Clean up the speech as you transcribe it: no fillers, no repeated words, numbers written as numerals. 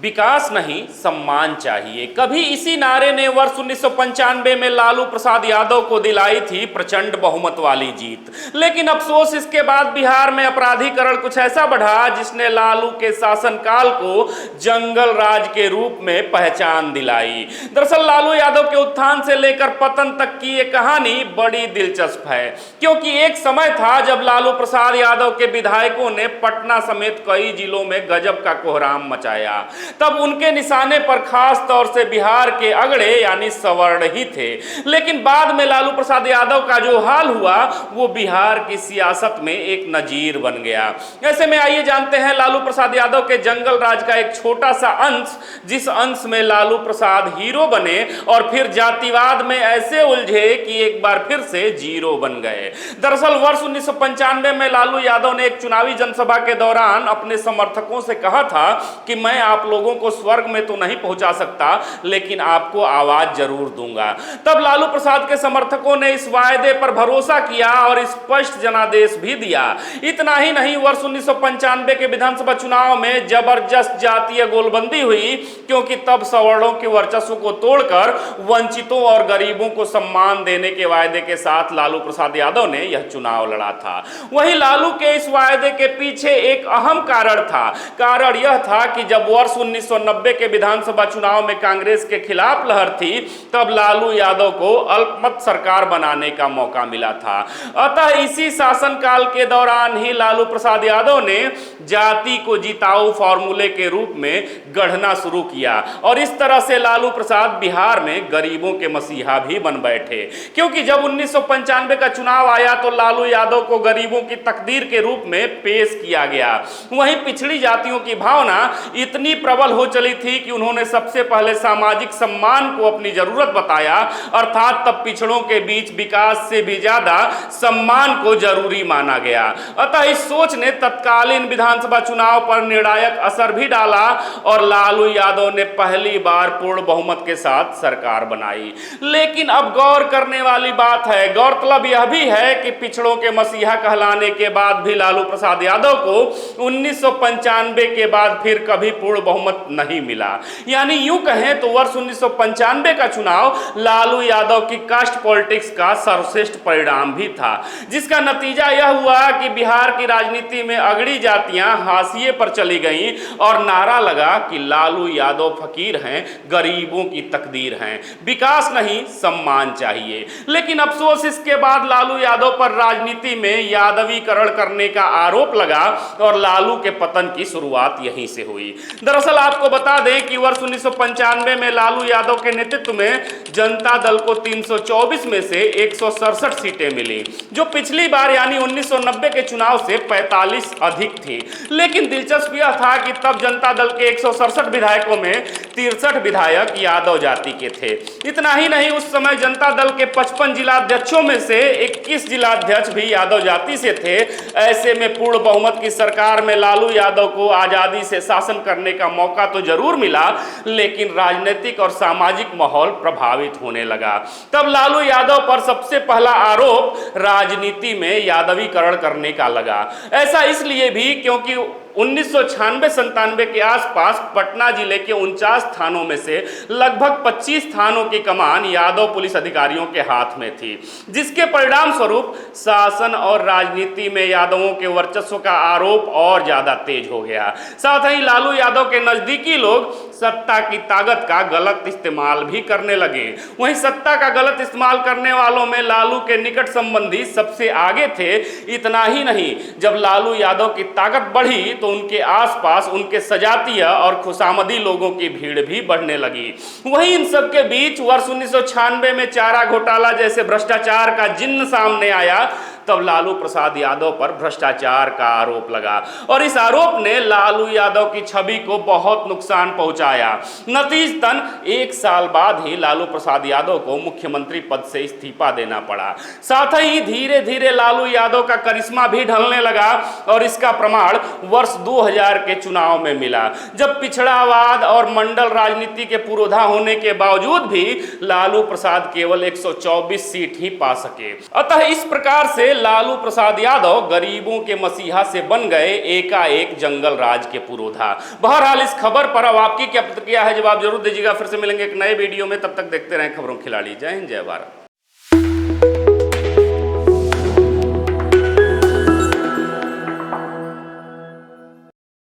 विकास नहीं सम्मान चाहिए। कभी इसी नारे ने वर्ष 1995 में लालू प्रसाद यादव को दिलाई थी प्रचंड बहुमत वाली जीत। लेकिन अफसोस इसके बाद बिहार में अपराधीकरण कुछ ऐसा बढ़ा जिसने लालू के शासनकाल को जंगल राज के रूप में पहचान दिलाई। दरअसल लालू यादव के उत्थान से लेकर पतन तक की ये कहानी बड़ी दिलचस्प है, क्योंकि एक समय था जब लालू प्रसाद यादव के विधायकों ने पटना समेत कई जिलों में गजब का कोहराम मचाया। तब उनके निशाने पर खास तौर से बिहार के अगड़े यानी सवर्ण ही थे। लेकिन बाद में लालू प्रसाद यादव का जो हाल हुआ वो बिहार की सियासत में एक नजीर बन गया। ऐसे में आइए जानते हैं लालू प्रसाद यादव के जंगल राज का एक छोटा सा अंश, जिस अंश में लालू प्रसाद हीरो बने और फिर जातिवाद में ऐसे उलझे कि एक बार फिर से जीरो बन गए। दरअसल वर्ष 1995 में लालू यादव ने एक चुनावी जनसभा के दौरान अपने समर्थकों से कहा था कि मैं आप लोगों को स्वर्ग में तो नहीं पहुंचा सकता, लेकिन आपको आवाज जरूर दूंगा। तब लालू प्रसाद के समर्थकों ने इस वायदे पर भरोसा किया और स्पष्ट जनादेश भी दिया। इतना ही नहीं, वर्ष 1995 के विधानसभा चुनाव में जबरदस्त जातीय गोलबंदी हुई, क्योंकि तब सवर्णों के वर्चस्व को तोड़कर वंचितों और गरीबों को सम्मान देने के वायदे के साथ लालू प्रसाद यादव ने यह चुनाव लड़ा था। वहीं लालू के इस वायदे के पीछे एक अहम कारण था। कारण यह था कि जब वर्ष 1990 के विधानसभा चुनाव में कांग्रेस के खिलाफ लहर थी, तब लालू यादव को अल्पमत सरकार बनाने का मौका मिला था। अतः इसी शासनकाल के दौरान ही लालू प्रसाद यादव ने जाति को जिताऊ फॉर्मूले के रूप में गढ़ना शुरू किया और इस तरह से लालू प्रसाद बिहार में गरीबों के मसीहा भी बन बैठे। क्योंकि जब 1995 का चुनाव आया तो लालू यादव को गरीबों की तकदीर के रूप में पेश किया गया। वहीं पिछड़ी जातियों की भावना इतनी प्रबल हो चली थी कि उन्होंने सबसे पहले सामाजिक सम्मान को अपनी जरूरत बताया, अर्थात तब पिछड़ों के बीच विकास से भी ज्यादा सम्मान को जरूरी माना गया। अतः इस सोच ने तत्कालीन विधानसभा चुनाव पर निर्णायक असर भी डाला और लालू यादव ने पहली बार पूर्ण बहुमत के साथ सरकार बनाई। लेकिन अब गौर करने वाली बात है, गौरतलब यह भी है कि पिछड़ों के मसीहा कहलाने के बाद भी लालू प्रसाद यादव को 1995 के बाद फिर कभी पूर्ण बहुमत नहीं मिला। यानी यूं कहें तो वर्ष 1995 का चुनाव लालू यादव की कास्ट पॉलिटिक्स का सर्वश्रेष्ठ परिणाम भी था, जिसका नतीजा यह हुआ कि बिहार की राजनीति में अगड़ी जातियां हाशिए पर चली गईं और नारा लगा कि लालू यादव फकीर हैं, गरीबों की तकदीर हैं, विकास नहीं सम्मान चाहिए। लेकिन अफसोस इसके बाद लालू यादव पर राजनीति में यादवीकरण करने का आरोप लगा और लालू के पतन की शुरुआत यहीं से हुई। दरअसल आपको बता दें कि वर्ष 1995 में लालू यादव के नेतृत्व में जनता दल को 324 में से 167 सीटें मिली, जो पिछली बार यानी 1990 के चुनाव से 45 अधिक थी। लेकिन दिलचस्प यह था कि तब जनता दल के 167 विधायकों में 63 विधायक यादव जाति के थे। इतना ही नहीं, उस समय जनता दल के 55 जिलाध्यक्षों में से 21 जिलाध्यक्ष भी यादव जाति से थे। ऐसे में पूर्ण बहुमत की सरकार में लालू यादव को आजादी से शासन करने का मौका तो जरूर मिला, लेकिन राजनीतिक और सामाजिक माहौल प्रभावित होने लगा। तब लालू यादव पर सबसे पहला आरोप राजनीति में यादवीकरण करने का लगा। ऐसा इसलिए भी क्योंकि 1996-97 के आसपास पटना जिले के 49 थानों में से लगभग 25 थानों की कमान यादव पुलिस अधिकारियों के हाथ में थी, जिसके परिणाम स्वरूप शासन और राजनीति में यादवों के वर्चस्व का आरोप और ज्यादा तेज हो गया। साथ ही लालू यादव के नजदीकी लोग सत्ता की ताकत का गलत इस्तेमाल भी करने लगे। वहीं सत्ता का गलत इस्तेमाल करने वालों में लालू के निकट संबंधी सबसे आगे थे। इतना ही नहीं, जब लालू यादव की ताकत बढ़ी तो उनके आसपास उनके सजातीय और खुशामदी लोगों की भीड़ भी बढ़ने लगी। वहीं इन सब के बीच वर्ष 1996 में चारा घोटाला जैसे भ्रष्टाचार का जिन्न सामने आया। तब लालू प्रसाद यादव पर भ्रष्टाचार का आरोप लगा और इस आरोप ने लालू यादव की छवि को बहुत नुकसान पहुंचाया। नतीजतन 1 साल बाद ही लालू प्रसाद यादव को मुख्यमंत्री पद से इस्तीफा देना पड़ा। साथ ही धीरे धीरे लालू यादव का करिश्मा भी ढलने लगा और इसका प्रमाण वर्ष 2000 के चुनाव में मिला, जब पिछड़ावाद और मंडल राजनीति के पुरोधा होने के बावजूद भी लालू प्रसाद केवल 124 सीट ही पा सके। अतः इस प्रकार से लालू प्रसाद यादव गरीबों के मसीहा से बन गए एकाएक जंगल राज के पुरोधा। बहरहाल इस खबर पर अब आपकी क्या प्रतिक्रिया है, जवाब जरूर दीजिएगा। फिर से मिलेंगे एक नए वीडियो में, तब तक देखते रहें खबरों खिलाड़ी। जय हिंद, जय भारत।